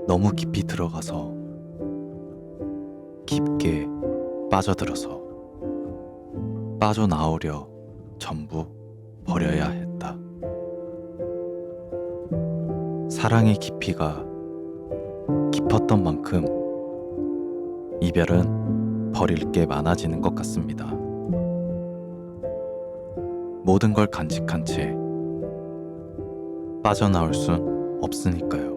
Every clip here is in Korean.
너무 깊이 들어가서 깊게 빠져들어서 빠져나오려 전부 버려야 했다. 사랑의 깊이가 깊었던 만큼 이별은 버릴 게 많아지는 것 같습니다. 모든 걸 간직한 채 빠져나올 순 없으니까요.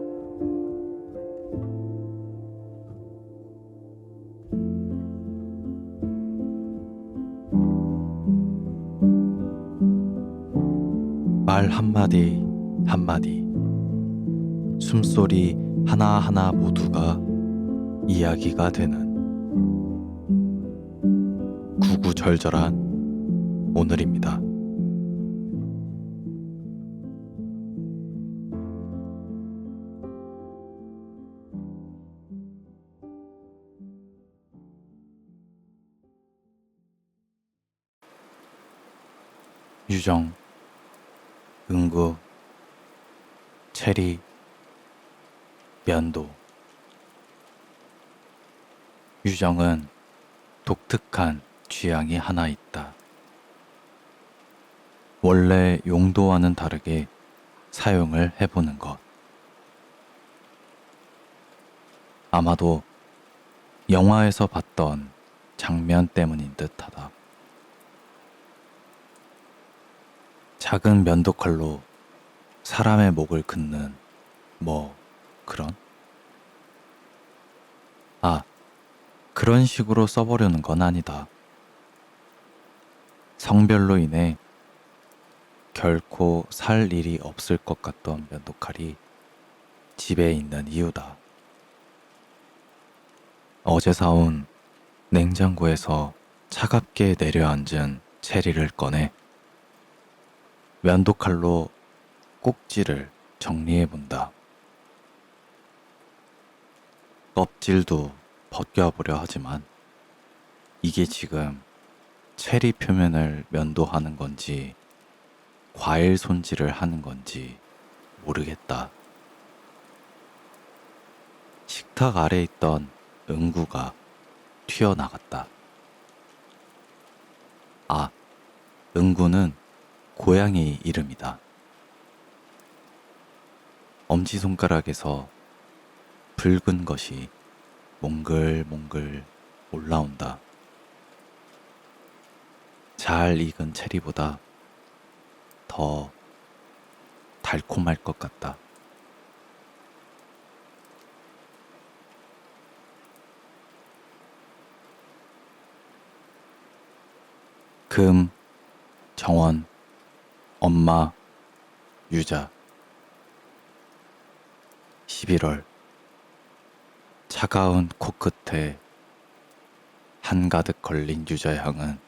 말 한마디 한마디, 숨소리 하나하나 모두가 이야기가 되는 구구절절한 오늘입니다. 유정, 응구, 체리, 면도. 유정은 독특한 취향이 하나 있다. 원래 용도와는 다르게 사용을 해보는 것. 아마도 영화에서 봤던 장면 때문인 듯하다. 작은 면도칼로 사람의 목을 긋는 그런? 그런 식으로 써보려는 건 아니다. 성별로 인해 결코 살 일이 없을 것 같던 면도칼이 집에 있는 이유다. 어제 사온 냉장고에서 차갑게 내려앉은 체리를 꺼내 면도칼로 꼭지를 정리해본다. 껍질도 벗겨보려 하지만 이게 지금 체리 표면을 면도하는 건지 과일 손질을 하는 건지 모르겠다. 식탁 아래 있던 응구가 튀어나갔다. 응구는 고양이 이름이다. 엄지손가락에서 붉은 것이 몽글몽글 올라온다. 잘 익은 체리보다 더 달콤할 것 같다. 금, 정원, 엄마, 유자. 11월. 차가운 코끝에 한가득 걸린 유자향은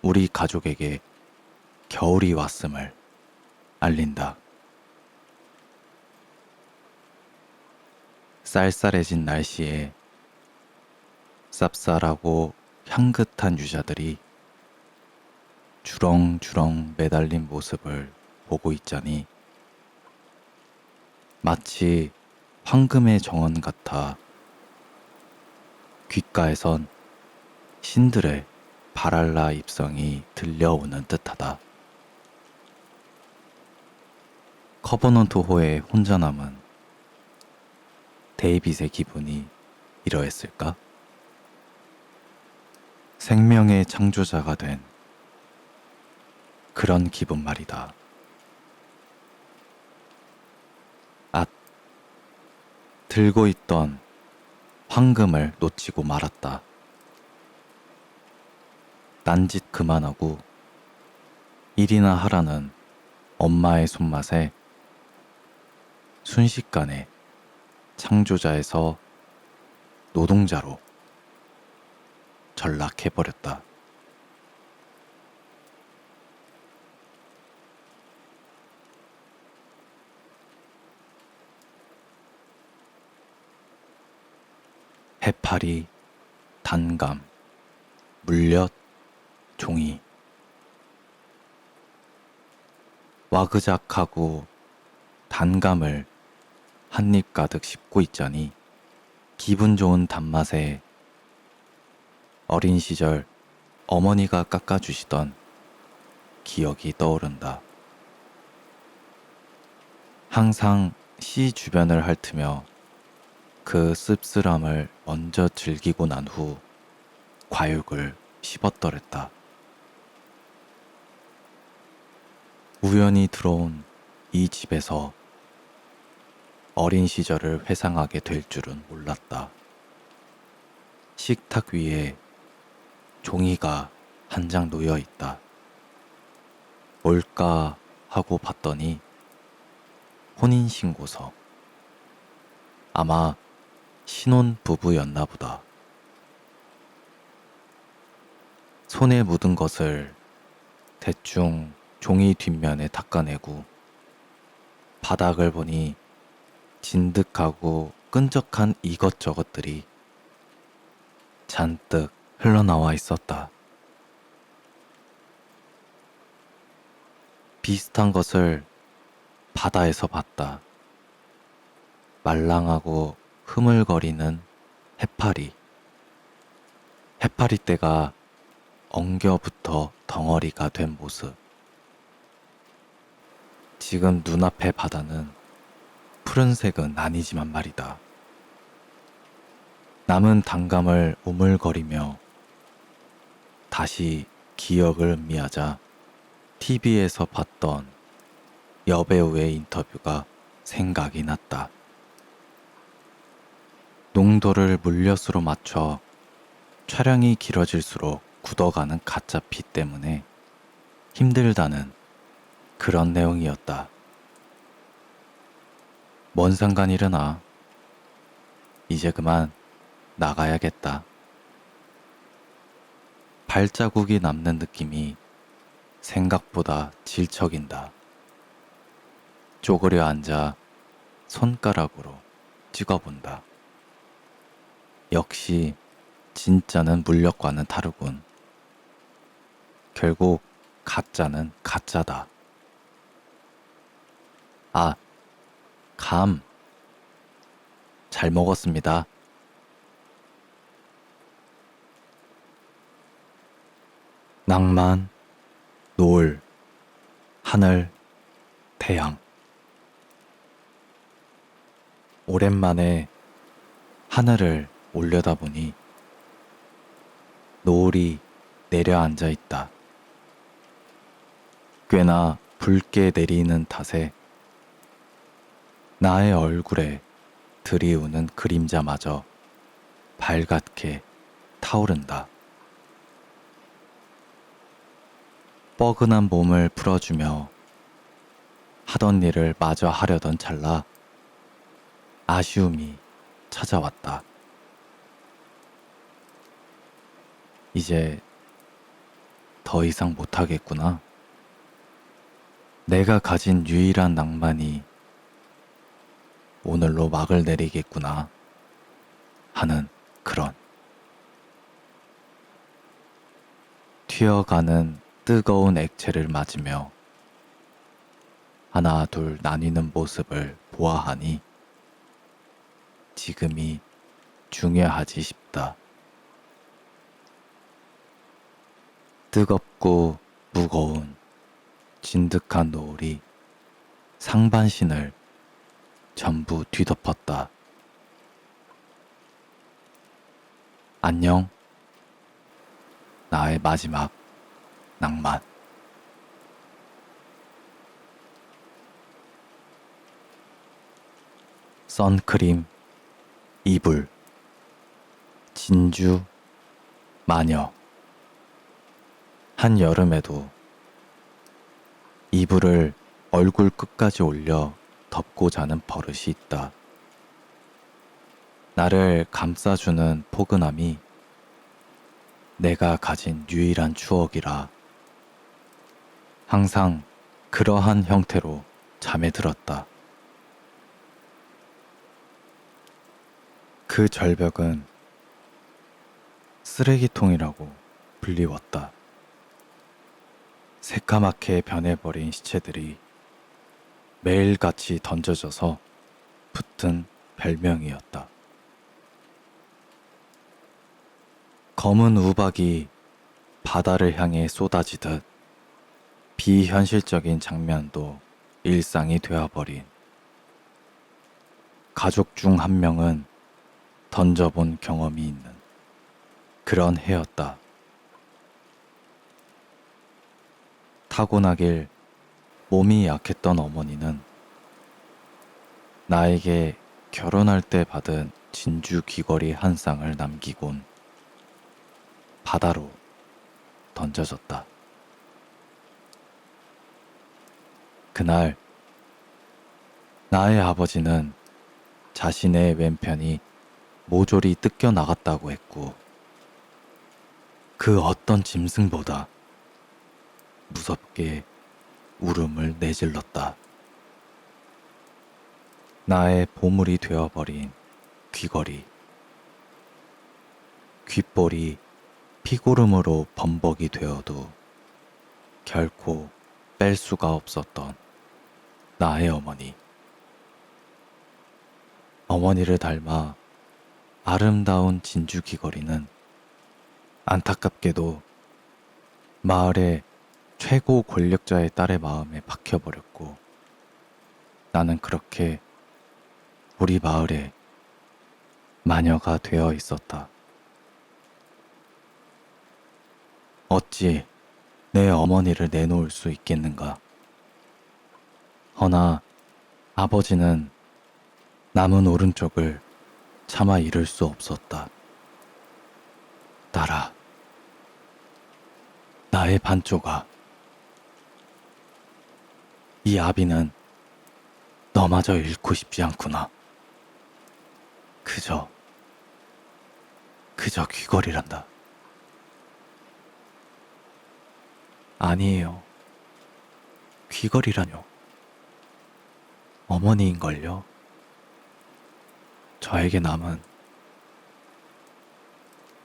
우리 가족에게 겨울이 왔음을 알린다. 쌀쌀해진 날씨에 쌉쌀하고 향긋한 유자들이 주렁주렁 매달린 모습을 보고 있자니 마치 황금의 정원 같아 귓가에선 신들의 바랄라 입성이 들려오는 듯하다. 커버넌트 호의 혼자 남은 데이빗의 기분이 이러했을까? 생명의 창조자가 된 그런 기분 말이다. 들고 있던 황금을 놓치고 말았다. 딴짓 그만하고 일이나 하라는 엄마의 손맛에 순식간에 창조자에서 노동자로 전락해버렸다. 해파리, 단감, 물엿, 종이. 와그작하고 단감을 한입 가득 씹고 있자니 기분 좋은 단맛에 어린 시절 어머니가 깎아주시던 기억이 떠오른다. 항상 씨 주변을 핥으며 그 씁쓸함을 먼저 즐기고 난 후 과육을 씹었더랬다. 우연히 들어온 이 집에서 어린 시절을 회상하게 될 줄은 몰랐다. 식탁 위에 종이가 한 장 놓여 있다. 뭘까 하고 봤더니 혼인신고서. 아마 신혼 부부였나 보다. 손에 묻은 것을 대충 종이 뒷면에 닦아내고 바닥을 보니 진득하고 끈적한 이것저것들이 잔뜩 흘러나와 있었다. 비슷한 것을 바다에서 봤다. 말랑하고 흐물거리는 해파리. 해파리떼가 엉겨붙어 덩어리가 된 모습. 지금 눈앞의 바다는 푸른색은 아니지만 말이다. 남은 단감을 오물거리며 다시 기억을 음미하자 TV에서 봤던 여배우의 인터뷰가 생각이 났다. 농도를 물엿으로 맞춰 촬영이 길어질수록 굳어가는 가짜 피 때문에 힘들다는 그런 내용이었다. 뭔 상관이려나. 이제 그만 나가야겠다. 발자국이 남는 느낌이 생각보다 질척인다. 쪼그려 앉아 손가락으로 찍어본다. 역시 진짜는 물엿과는 다르군. 결국 가짜는 가짜다. 아, 감. 잘 먹었습니다. 낭만, 노을, 하늘, 태양. 오랜만에 하늘을 올려다보니 노을이 내려앉아 있다. 꽤나 붉게 내리는 탓에 나의 얼굴에 들이우는 그림자마저 발갛게 타오른다. 뻐근한 몸을 풀어주며 하던 일을 마저 하려던 찰나 아쉬움이 찾아왔다. 이제 더 이상 못하겠구나. 내가 가진 유일한 낭만이 오늘로 막을 내리겠구나 하는 그런 튀어가는 뜨거운 액체를 맞으며 하나 둘 나뉘는 모습을 보아하니 지금이 중요하지 싶다. 뜨겁고 무거운 진득한 노을이 상반신을 전부 뒤덮었다. 안녕, 나의 마지막 낭만. 선크림, 이불, 진주, 마녀. 한여름에도 이불을 얼굴 끝까지 올려 덮고 자는 버릇이 있다. 나를 감싸주는 포근함이 내가 가진 유일한 추억이라 항상 그러한 형태로 잠에 들었다. 그 절벽은 쓰레기통이라고 불리웠다. 새까맣게 변해버린 시체들이 매일같이 던져져서 붙은 별명이었다. 검은 우박이 바다를 향해 쏟아지듯 비현실적인 장면도 일상이 되어버린 가족 중 한 명은 던져본 경험이 있는 그런 해였다. 타고나길 몸이 약했던 어머니는 나에게 결혼할 때 받은 진주 귀걸이 한 쌍을 남기곤 바다로 던져졌다. 그날 나의 아버지는 자신의 왼편이 모조리 뜯겨 나갔다고 했고 그 어떤 짐승보다 무섭게 울음을 내질렀다. 나의 보물이 되어버린 귀걸이. 귓볼이 피고름으로 범벅이 되어도 결코 뺄 수가 없었던 나의 어머니. 어머니를 닮아 아름다운 진주 귀걸이는 안타깝게도 마을의 최고 권력자의 딸의 마음에 박혀버렸고 나는 그렇게 우리 마을의 마녀가 되어 있었다. 어찌 내 어머니를 내놓을 수 있겠는가? 허나 아버지는 남은 오른쪽을 차마 잃을 수 없었다. 딸아, 나의 반쪽아. 이 아비는 너마저 잃고 싶지 않구나. 그저 귀걸이란다. 아니에요. 귀걸이라뇨. 어머니인걸요. 저에게 남은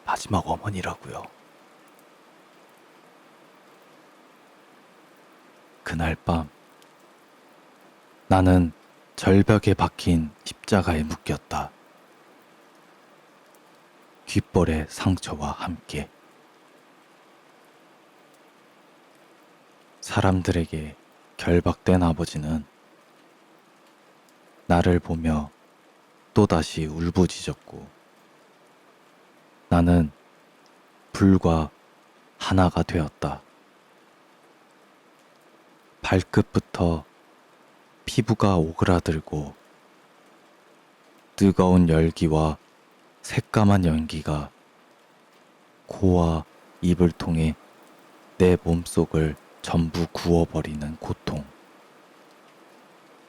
마지막 어머니라고요. 그날 밤 나는 절벽에 박힌 십자가에 묶였다. 귓볼의 상처와 함께 사람들에게 결박된 아버지는 나를 보며 또다시 울부짖었고 나는 불과 하나가 되었다. 발끝부터 피부가 오그라들고 뜨거운 열기와 새까만 연기가 코와 입을 통해 내 몸속을 전부 구워버리는 고통.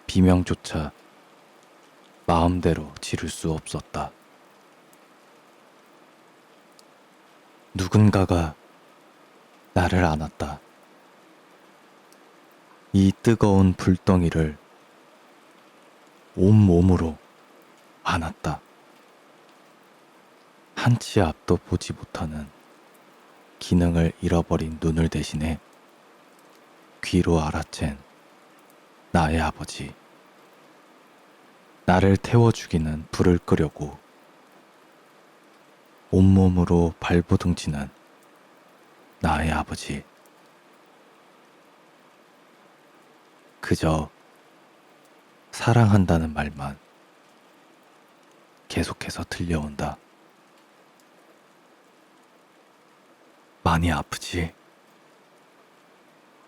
비명조차 마음대로 지를 수 없었다. 누군가가 나를 안았다. 이 뜨거운 불덩이를 온몸으로 안았다. 한치 앞도 보지 못하는 기능을 잃어버린 눈을 대신해 귀로 알아챈 나의 아버지. 나를 태워 죽이는 불을 끄려고 온몸으로 발버둥치는 나의 아버지. 그저 사랑한다는 말만 계속해서 들려온다. 많이 아프지?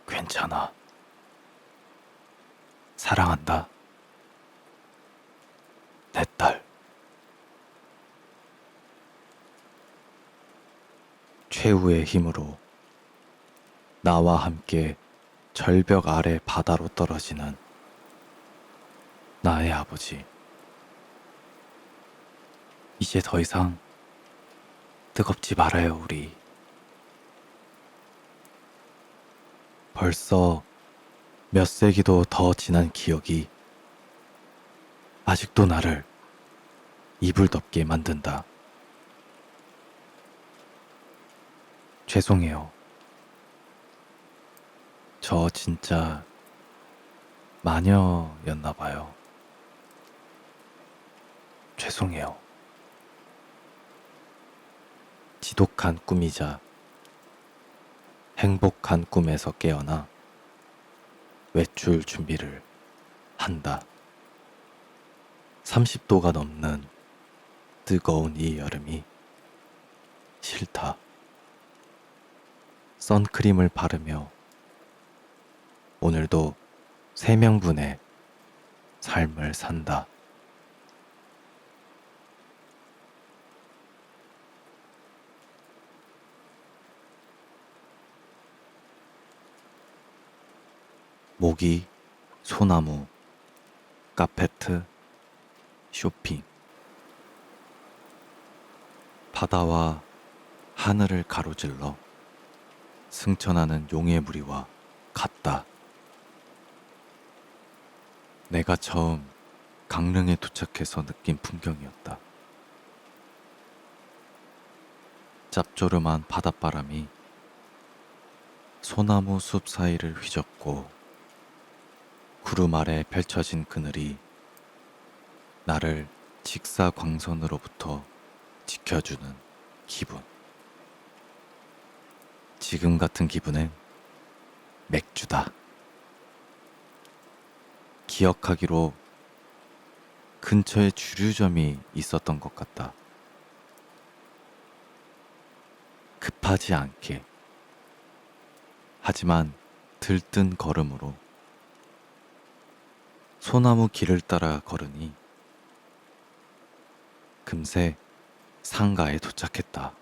괜찮아. 사랑한다. 내 딸. 최후의 힘으로 나와 함께 절벽 아래 바다로 떨어지는 나의 아버지. 이제 더 이상 뜨겁지 말아요, 우리. 벌써 몇 세기도 더 지난 기억이 아직도 나를 이불 덮게 만든다. 죄송해요. 저 진짜 마녀였나 봐요. 죄송해요. 지독한 꿈이자 행복한 꿈에서 깨어나 외출 준비를 한다. 30도가 넘는 뜨거운 이 여름이 싫다. 선크림을 바르며 오늘도 3명분의 삶을 산다. 모기, 소나무, 카페트, 쇼핑. 바다와 하늘을 가로질러 승천하는 용의 무리와 같다. 내가 처음 강릉에 도착해서 느낀 풍경이었다. 짭조름한 바닷바람이 소나무 숲 사이를 휘젓고 구름 아래 펼쳐진 그늘이 나를 직사광선으로부터 지켜주는 기분. 지금 같은 기분엔 맥주다. 기억하기로 근처에 주류점이 있었던 것 같다. 급하지 않게. 하지만 들뜬 걸음으로 소나무 길을 따라 걸으니 금세 상가에 도착했다.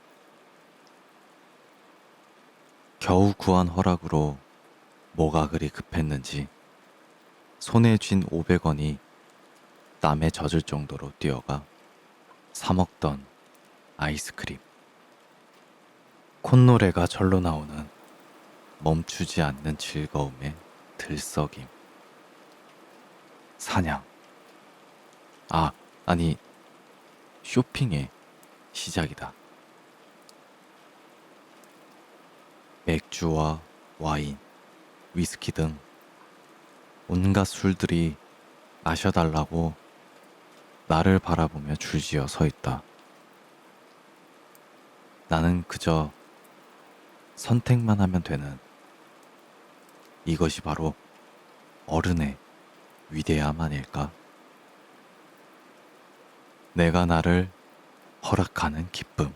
겨우 구한 허락으로 뭐가 그리 급했는지 손에 쥔 500원이 땀에 젖을 정도로 뛰어가 사 먹던 아이스크림. 콧노래가 절로 나오는 멈추지 않는 즐거움의 들썩임. 사냥. 아니, 쇼핑의 시작이다. 맥주와 와인, 위스키 등 온갖 술들이 마셔달라고 나를 바라보며 줄지어 서 있다. 나는 그저 선택만 하면 되는 이것이 바로 어른의 위대함 아닐까? 내가 나를 허락하는 기쁨.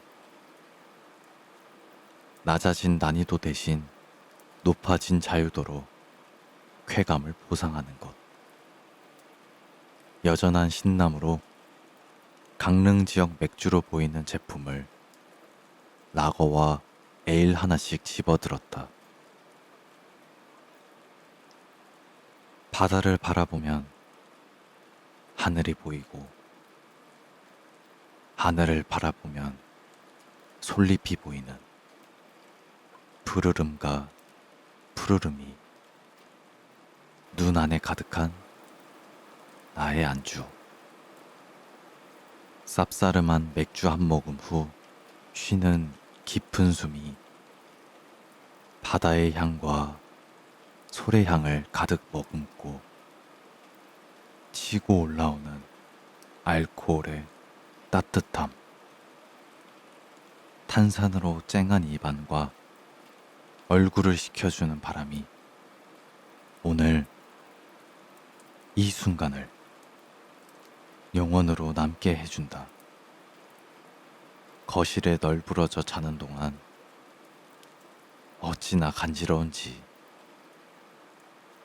낮아진 난이도 대신 높아진 자유도로 쾌감을 보상하는 것. 여전한 신남으로 강릉 지역 맥주로 보이는 제품을 라거와 에일 하나씩 집어들었다. 바다를 바라보면 하늘이 보이고 하늘을 바라보면 솔잎이 보이는 푸르름과 푸르름이 눈 안에 가득한 나의 안주. 쌉싸름한 맥주 한 모금 후 쉬는 깊은 숨이 바다의 향과 솔의 향을 가득 머금고 치고 올라오는 알코올의 따뜻함. 탄산으로 쨍한 입안과 얼굴을 식혀주는 바람이 오늘 이 순간을 영원으로 남게 해준다. 거실에 널브러져 자는 동안 어찌나 간지러운지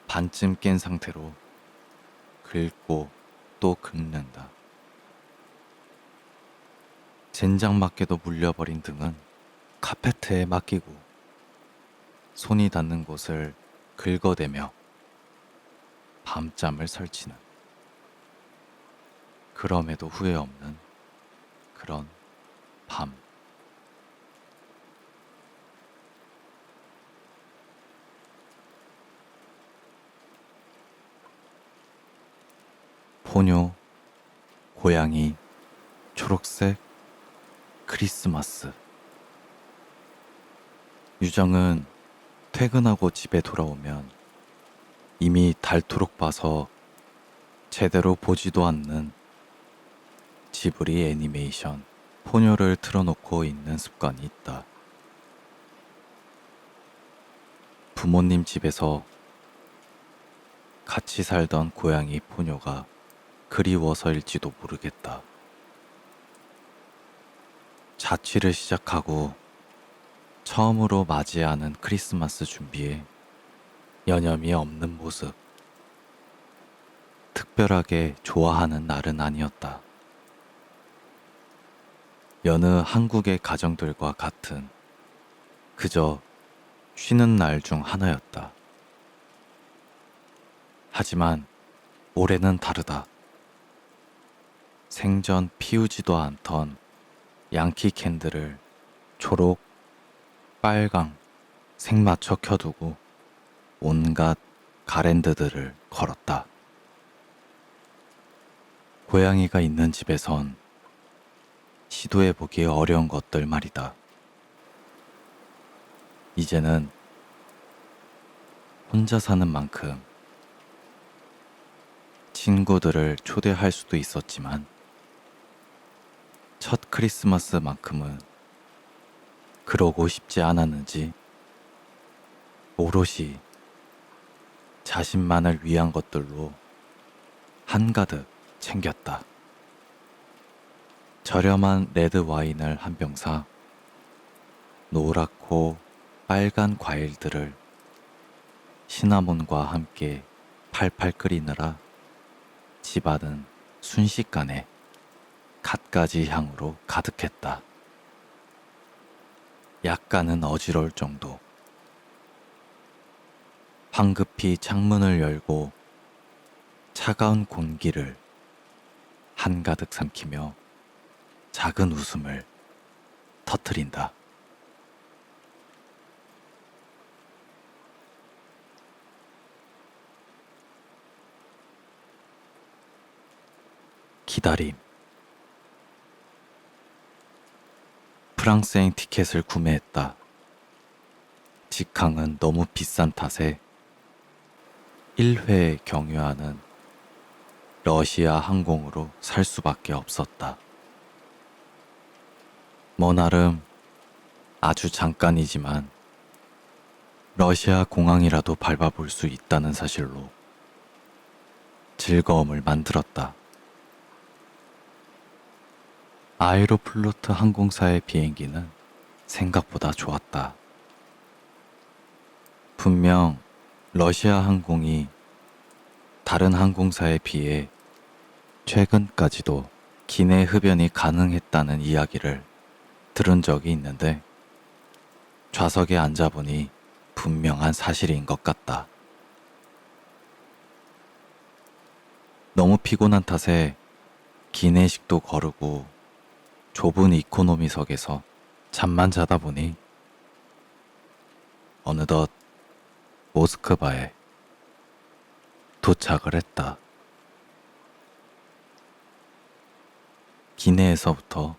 반쯤 깬 상태로 긁고 또 긁는다. 젠장 맞게도 물려버린 등은 카페트에 맡기고 손이 닿는 곳을 긁어대며 밤잠을 설치는, 그럼에도 후회 없는 그런 밤. 포뇨, 고양이, 초록색, 크리스마스. 유정은 퇴근하고 집에 돌아오면 이미 닳도록 봐서 제대로 보지도 않는 지브리 애니메이션 포뇨를 틀어놓고 있는 습관이 있다. 부모님 집에서 같이 살던 고양이 포뇨가 그리워서일지도 모르겠다. 자취를 시작하고 처음으로 맞이하는 크리스마스 준비에 여념이 없는 모습. 특별하게 좋아하는 날은 아니었다. 여느 한국의 가정들과 같은 그저 쉬는 날 중 하나였다. 하지만 올해는 다르다. 생전 피우지도 않던 양키 캔들을 초록, 빨강, 색 맞춰 켜두고 온갖 가랜드들을 걸었다. 고양이가 있는 집에선 시도해보기 어려운 것들 말이다. 이제는 혼자 사는 만큼 친구들을 초대할 수도 있었지만 첫 크리스마스만큼은 그러고 싶지 않았는지 오롯이 자신만을 위한 것들로 한가득 챙겼다. 저렴한 레드 와인을 한 병 사 노랗고 빨간 과일들을 시나몬과 함께 팔팔 끓이느라 집안은 순식간에 갖가지 향으로 가득했다. 약간은 어지러울 정도. 황급히 창문을 열고 차가운 공기를 한가득 삼키며 작은 웃음을 터뜨린다. 기다림. 프랑스행 티켓을 구매했다. 직항은 너무 비싼 탓에 1회 경유하는 러시아 항공으로 살 수밖에 없었다. 뭐 나름 아주 잠깐이지만 러시아 공항이라도 밟아볼 수 있다는 사실로 즐거움을 만들었다. 아에로플로트 항공사의 비행기는 생각보다 좋았다. 분명 러시아 항공이 다른 항공사에 비해 최근까지도 기내 흡연이 가능했다는 이야기를 들은 적이 있는데 좌석에 앉아보니 분명한 사실인 것 같다. 너무 피곤한 탓에 기내식도 거르고 좁은 이코노미석에서 잠만 자다 보니 어느덧 모스크바에 도착을 했다. 기내에서부터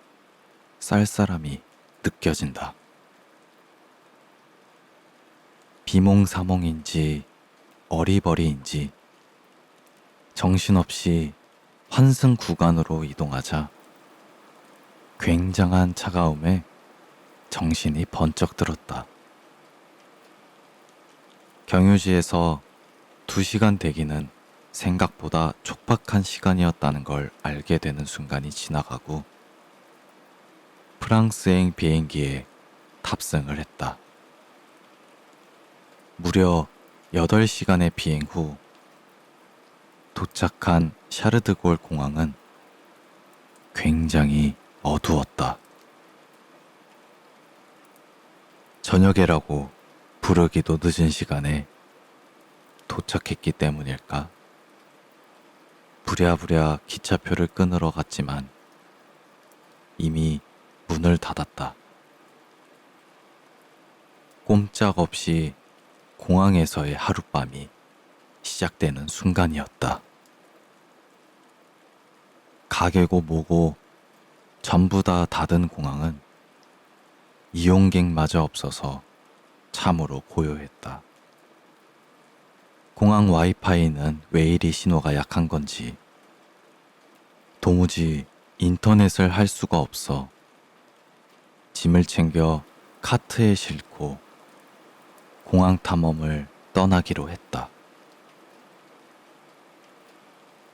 쌀쌀함이 느껴진다. 비몽사몽인지 어리버리인지 정신없이 환승 구간으로 이동하자 굉장한 차가움에 정신이 번쩍 들었다. 경유지에서 2시간 대기는 생각보다 촉박한 시간이었다는 걸 알게 되는 순간이 지나가고 프랑스행 비행기에 탑승을 했다. 무려 8시간의 비행 후 도착한 샤르드골 공항은 굉장히 어두웠다. 저녁에라고 부르기도 늦은 시간에 도착했기 때문일까? 부랴부랴 기차표를 끊으러 갔지만 이미 문을 닫았다. 꼼짝없이 공항에서의 하룻밤이 시작되는 순간이었다. 가게고 뭐고 전부 다 닫은 공항은 이용객마저 없어서 참으로 고요했다. 공항 와이파이는 왜 이리 신호가 약한 건지 도무지 인터넷을 할 수가 없어 짐을 챙겨 카트에 싣고 공항 탐험을 떠나기로 했다.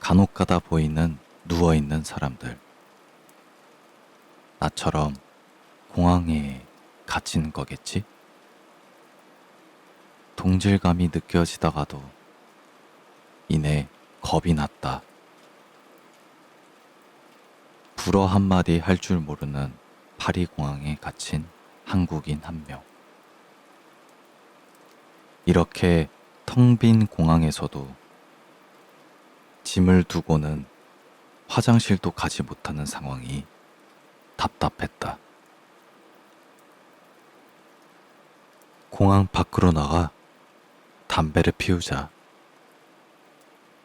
간혹 가다 보이는 누워있는 사람들. 나처럼 공항에 갇힌 거겠지? 동질감이 느껴지다가도 이내 겁이 났다. 불어 한마디 할 줄 모르는 파리 공항에 갇힌 한국인 한 명. 이렇게 텅 빈 공항에서도 짐을 두고는 화장실도 가지 못하는 상황이 답답했다. 공항 밖으로 나가 담배를 피우자.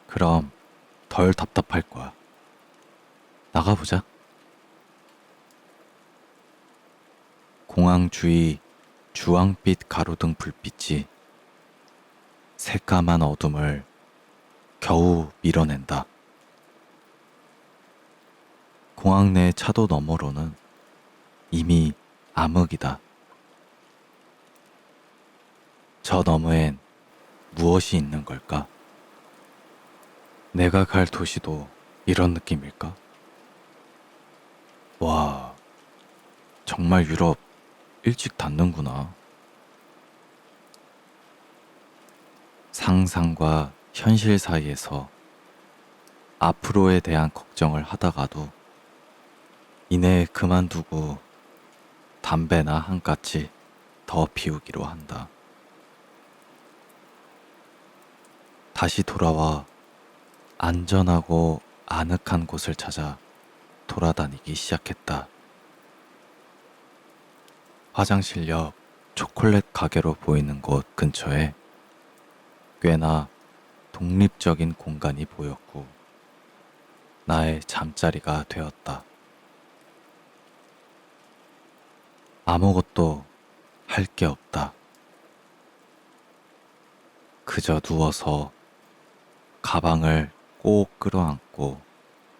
그럼 덜 답답할 거야. 나가보자. 공항 주위 주황빛 가로등 불빛이 새까만 어둠을 겨우 밀어낸다. 공항 내 차도 너머로는 이미 암흑이다. 저 너머엔 무엇이 있는 걸까? 내가 갈 도시도 이런 느낌일까? 와, 정말 유럽 일찍 닫는구나. 상상과 현실 사이에서 앞으로에 대한 걱정을 하다가도 이내 그만두고 담배나 한 까치 더 피우기로 한다. 다시 돌아와 안전하고 아늑한 곳을 찾아 돌아다니기 시작했다. 화장실 옆 초콜릿 가게로 보이는 곳 근처에 꽤나 독립적인 공간이 보였고 나의 잠자리가 되었다. 아무것도 할 게 없다. 그저 누워서 가방을 꼭 끌어안고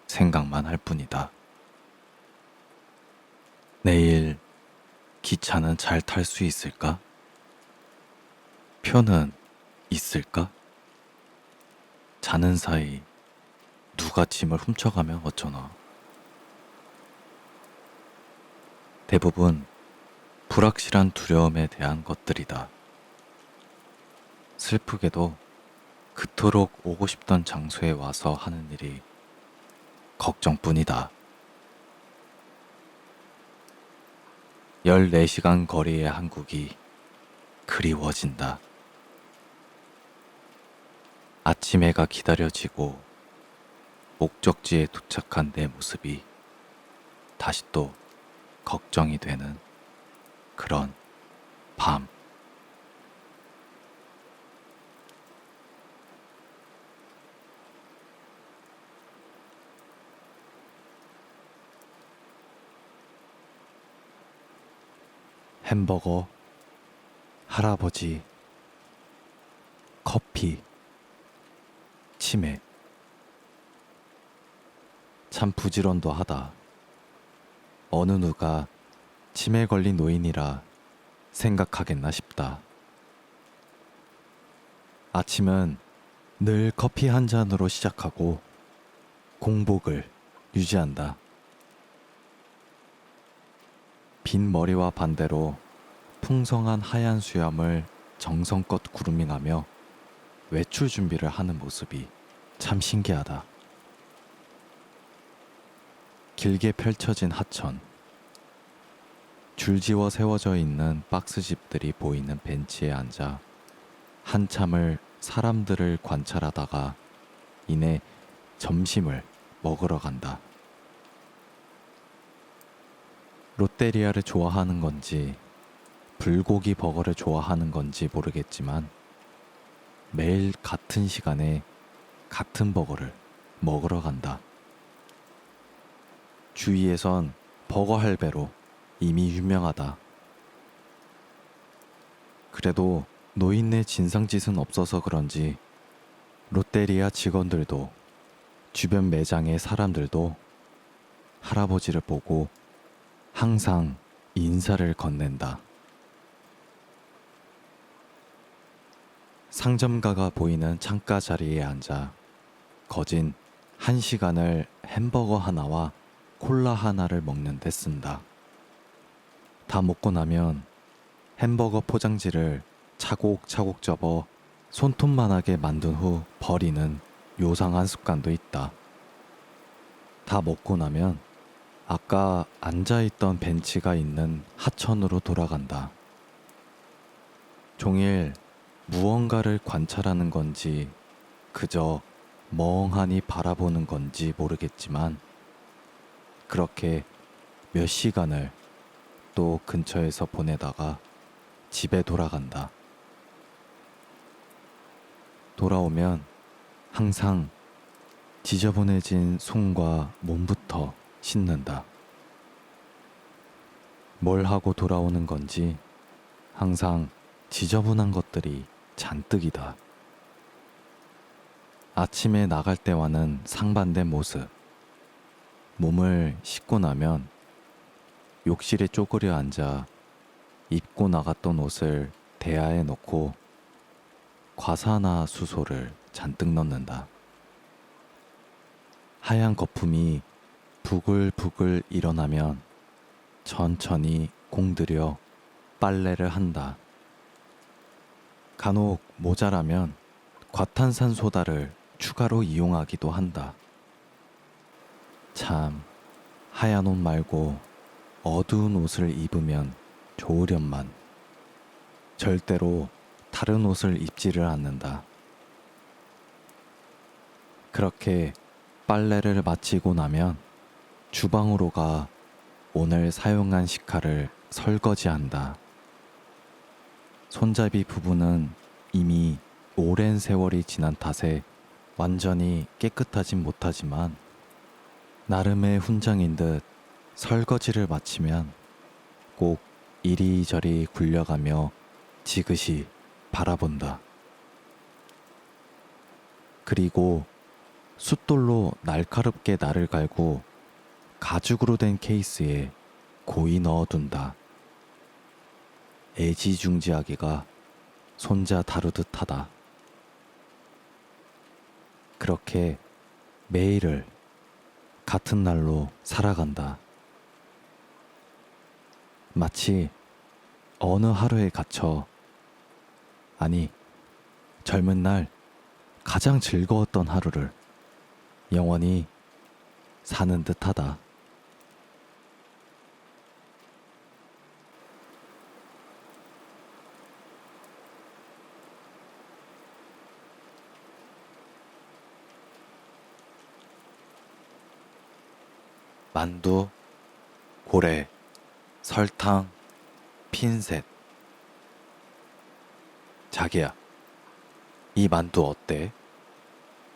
생각만 할 뿐이다. 내일 기차는 잘 탈 수 있을까? 표는 있을까? 자는 사이 누가 짐을 훔쳐가면 어쩌나. 대부분 불확실한 두려움에 대한 것들이다. 슬프게도 그토록 오고 싶던 장소에 와서 하는 일이 걱정뿐이다. 14시간 거리의 한국이 그리워진다. 아침 해가 기다려지고 목적지에 도착한 내 모습이 다시 또 걱정이 되는 그런 밤. 햄버거, 할아버지, 커피, 치매. 참 부지런도 하다. 어느 누가 치매 걸린 노인이라 생각하겠나 싶다. 아침은 늘 커피 한 잔으로 시작하고 공복을 유지한다. 빈 머리와 반대로 풍성한 하얀 수염을 정성껏 그루밍하며 외출 준비를 하는 모습이 참 신기하다. 길게 펼쳐진 하천, 줄지어 세워져 있는 박스집들이 보이는 벤치에 앉아 한참을 사람들을 관찰하다가 이내 점심을 먹으러 간다. 롯데리아를 좋아하는 건지 불고기 버거를 좋아하는 건지 모르겠지만 매일 같은 시간에 같은 버거를 먹으러 간다. 주위에선 버거 할배로 이미 유명하다. 그래도 노인네 진상짓은 없어서 그런지 롯데리아 직원들도 주변 매장의 사람들도 할아버지를 보고 항상 인사를 건넨다. 상점가가 보이는 창가 자리에 앉아 거진 1시간을 햄버거 하나와 콜라 하나를 먹는데 쓴다. 다 먹고 나면 햄버거 포장지를 차곡차곡 접어 손톱만하게 만든 후 버리는 요상한 습관도 있다. 다 먹고 나면 아까 앉아있던 벤치가 있는 하천으로 돌아간다. 종일 무언가를 관찰하는 건지 그저 멍하니 바라보는 건지 모르겠지만 그렇게 몇 시간을 또 근처에서 보내다가 집에 돌아간다. 돌아오면 항상 지저분해진 손과 몸부터 씻는다. 뭘 하고 돌아오는 건지 항상 지저분한 것들이 잔뜩이다. 아침에 나갈 때와는 상반된 모습. 몸을 씻고 나면 욕실에 쪼그려 앉아 입고 나갔던 옷을 대야에 넣고 과사나 수소를 잔뜩 넣는다. 하얀 거품이 부글부글 일어나면 천천히 공들여 빨래를 한다. 간혹 모자라면 과탄산소다를 추가로 이용하기도 한다. 참, 하얀 옷 말고 어두운 옷을 입으면 좋으련만 절대로 다른 옷을 입지를 않는다. 그렇게 빨래를 마치고 나면 주방으로 가 오늘 사용한 식칼을 설거지한다. 손잡이 부분은 이미 오랜 세월이 지난 탓에 완전히 깨끗하진 못하지만 나름의 훈장인 듯 설거지를 마치면 꼭 이리저리 굴려가며 지그시 바라본다. 그리고 숫돌로 날카롭게 날을 갈고 가죽으로 된 케이스에 고이 넣어둔다. 애지중지하기가 손자 다루듯 하다. 그렇게 매일을 같은 날로 살아간다. 마치 어느 하루에 갇혀, 아니, 젊은 날 가장 즐거웠던 하루를 영원히 사는 듯 하다. 만두, 고래, 설탕, 핀셋. 자기야, 이 만두 어때?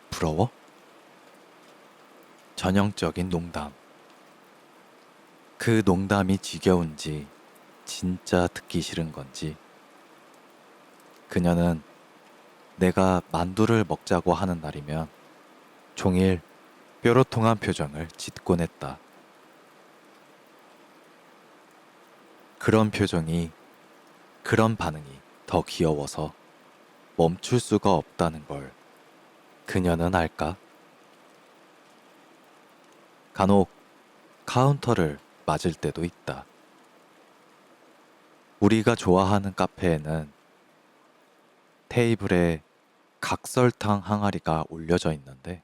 부러워? 전형적인 농담. 그 농담이 지겨운지 진짜 듣기 싫은 건지 그녀는 내가 만두를 먹자고 하는 날이면 종일 뾰로통한 표정을 짓곤 했다. 그런 표정이, 그런 반응이 더 귀여워서 멈출 수가 없다는 걸 그녀는 알까? 간혹 카운터를 맞을 때도 있다. 우리가 좋아하는 카페에는 테이블에 각설탕 항아리가 올려져 있는데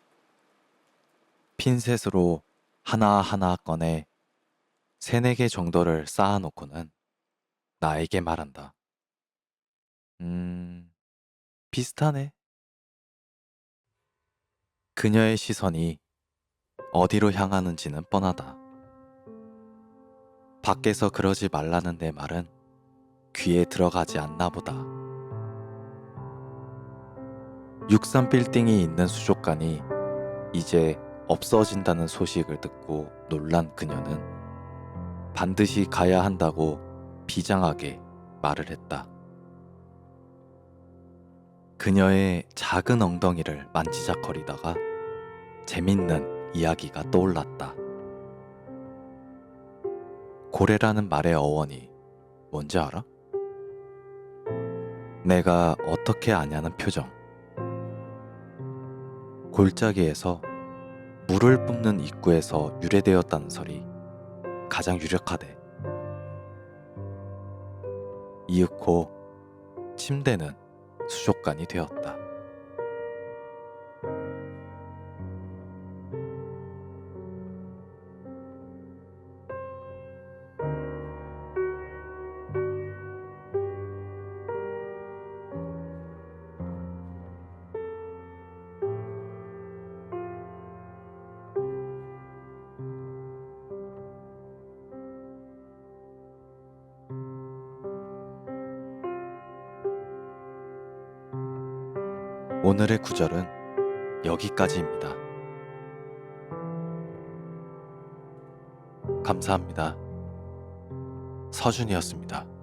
핀셋으로 하나하나 꺼내 3-4개 정도를 쌓아놓고는 나에게 말한다. 비슷하네. 그녀의 시선이 어디로 향하는지는 뻔하다. 밖에서 그러지 말라는 내 말은 귀에 들어가지 않나 보다. 63빌딩이 있는 수족관이 이제 없어진다는 소식을 듣고 놀란 그녀는 반드시 가야 한다고 비장하게 말을 했다. 그녀의 작은 엉덩이를 만지작거리다가 재밌는 이야기가 떠올랐다. 고래라는 말의 어원이 뭔지 알아? 내가 어떻게 아냐는 표정. 골짜기에서 물을 뿜는 입구에서 유래되었다는 설이 가장 유력하대. 이윽고 침대는 수족관이 되었다. 오늘의 구절은 여기까지입니다. 감사합니다. 서준이었습니다.